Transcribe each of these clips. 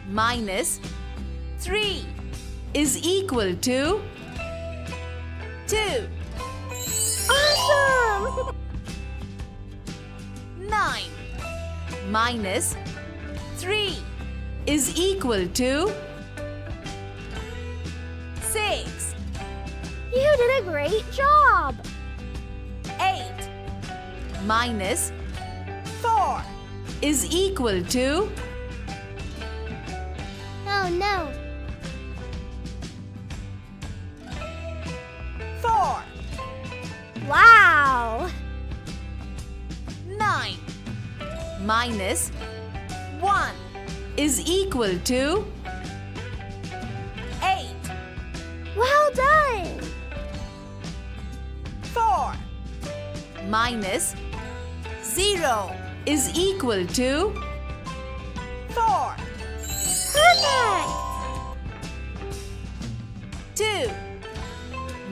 minus 3 is equal to 2. Awesome! 9 minus 3 is equal to 6. You did a great job! 8 minus 4 is equal to Oh no! 4. Wow! 9 minus 1 is equal to 8. Well done! 4 minus 0 is equal to 4. Perfect! 2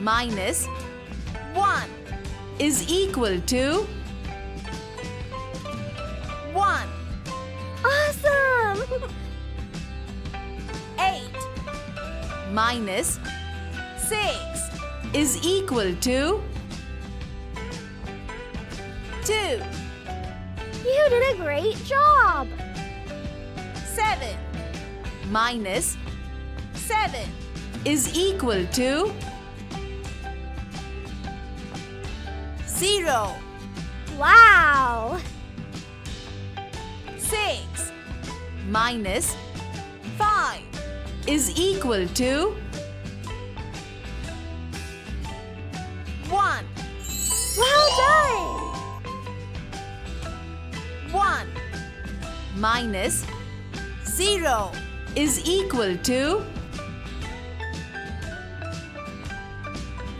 minus 1 is equal to 1. Awesome! 8 minus 6 is equal to 2. You did a great job! 7 minus 7 is equal to 0. Wow! 6 minus 5 is equal to 1. Well done! 1 minus 0 is equal to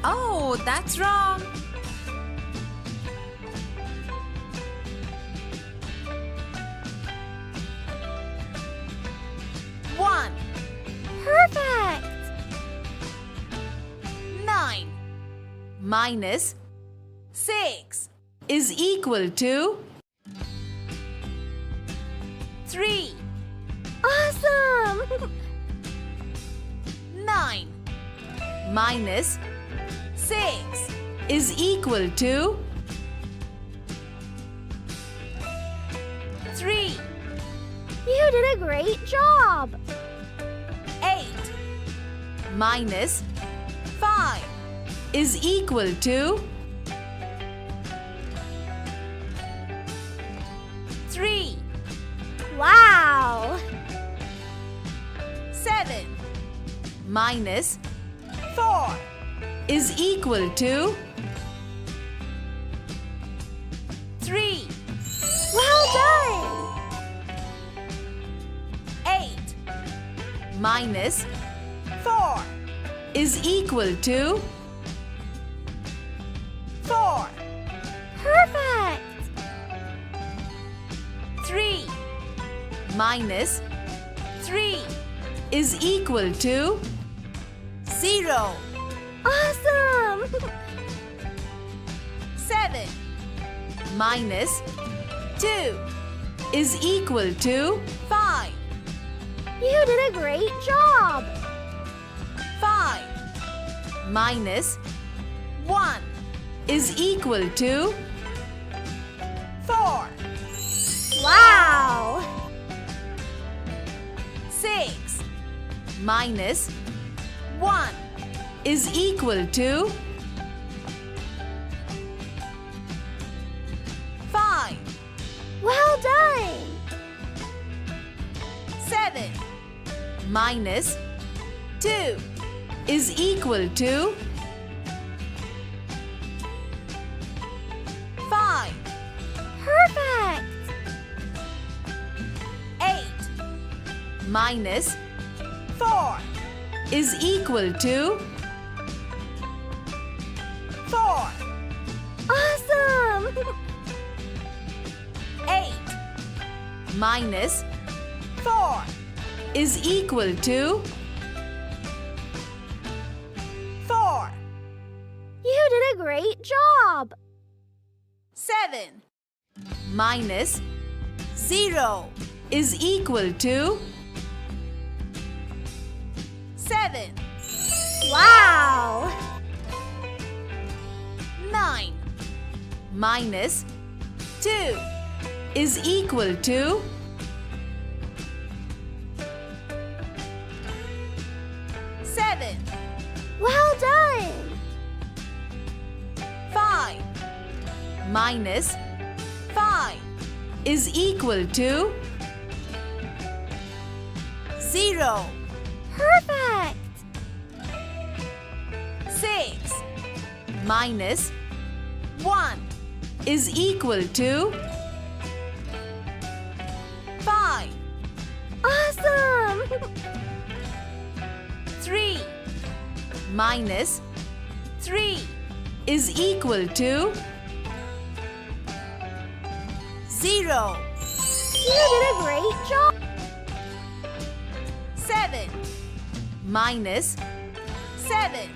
Oh, that's wrong. 1. Perfect! 9 minus 6 is equal to 3. Awesome! 9 minus 6 is equal to 3. You did a great job! 8 minus 5 is equal to 3. Wow! 7 minus 4 is equal to 3. Well done! 8 minus 4 is equal to 4. Perfect! 3 minus 3 is equal to 0. Awesome! 7 minus 2 is equal to 5. You did a great job! 5 minus 1 is equal to 4. Wow! 6 minus 1 is equal to 5. Well done! 7 minus 2 is equal to 5. Perfect! 8 minus 4 is equal to 4. Awesome! 8 minus 4 is equal to 4. You did a great job! 7 minus 0 is equal to 7. Wow! 9 minus 2 is equal to 7. Well done! 5 minus 5 is equal to 0. Perfect! 6 minus 1 is equal to 5. Awesome! 3 minus 3 is equal to 0. You did a great job! 7 minus 7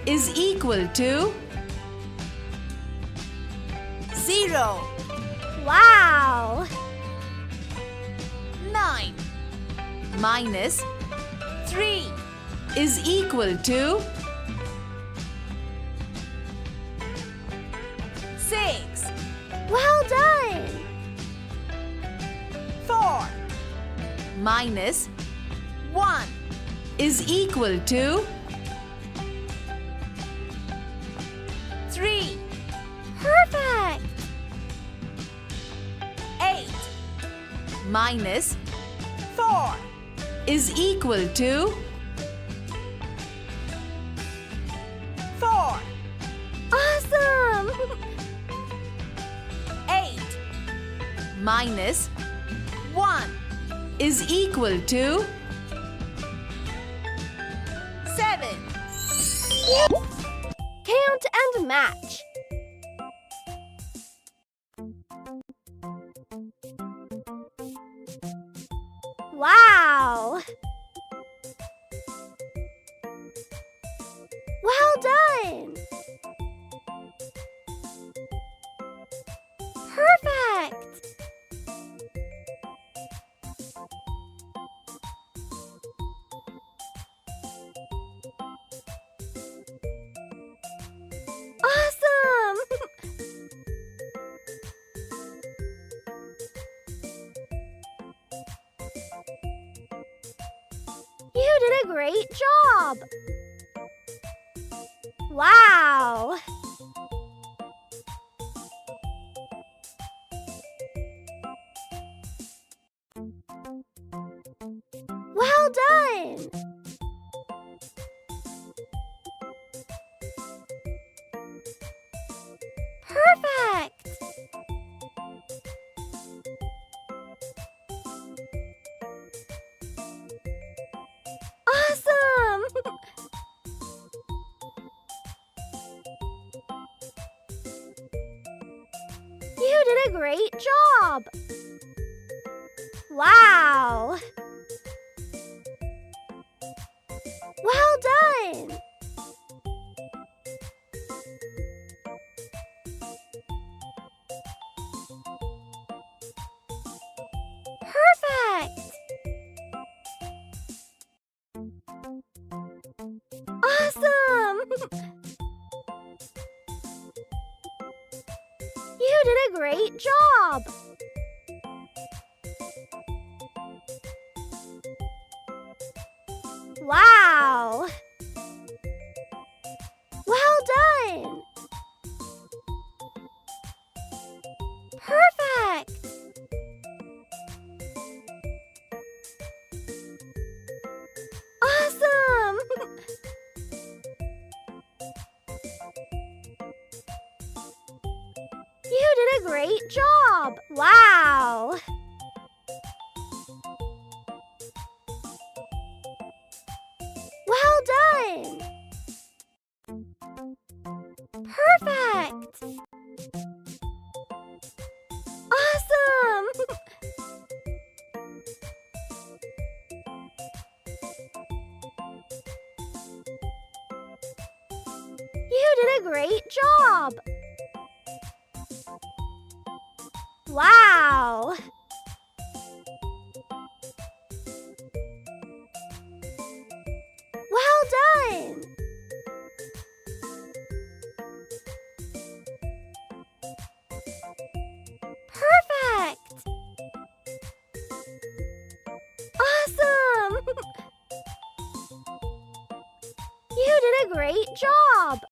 is equal to 0. Wow! 9 minus 3 is equal to 6. Well done! 4 minus 1 is equal to 3. Perfect! 8 minus 4 is equal to 4. Awesome! 8 minus 1 is equal to 7. Count and match. Wow! Well done! Perfect! Awesome! You did a great job! Wow! Well done! Perfect! Awesome! You did a great job! Wow! Well done! Perfect! Awesome! You did a great job! Wow! Well done! Perfect! Awesome! You did a great job! Wow! Well done! Perfect! Awesome! You did a great job! Wow! Well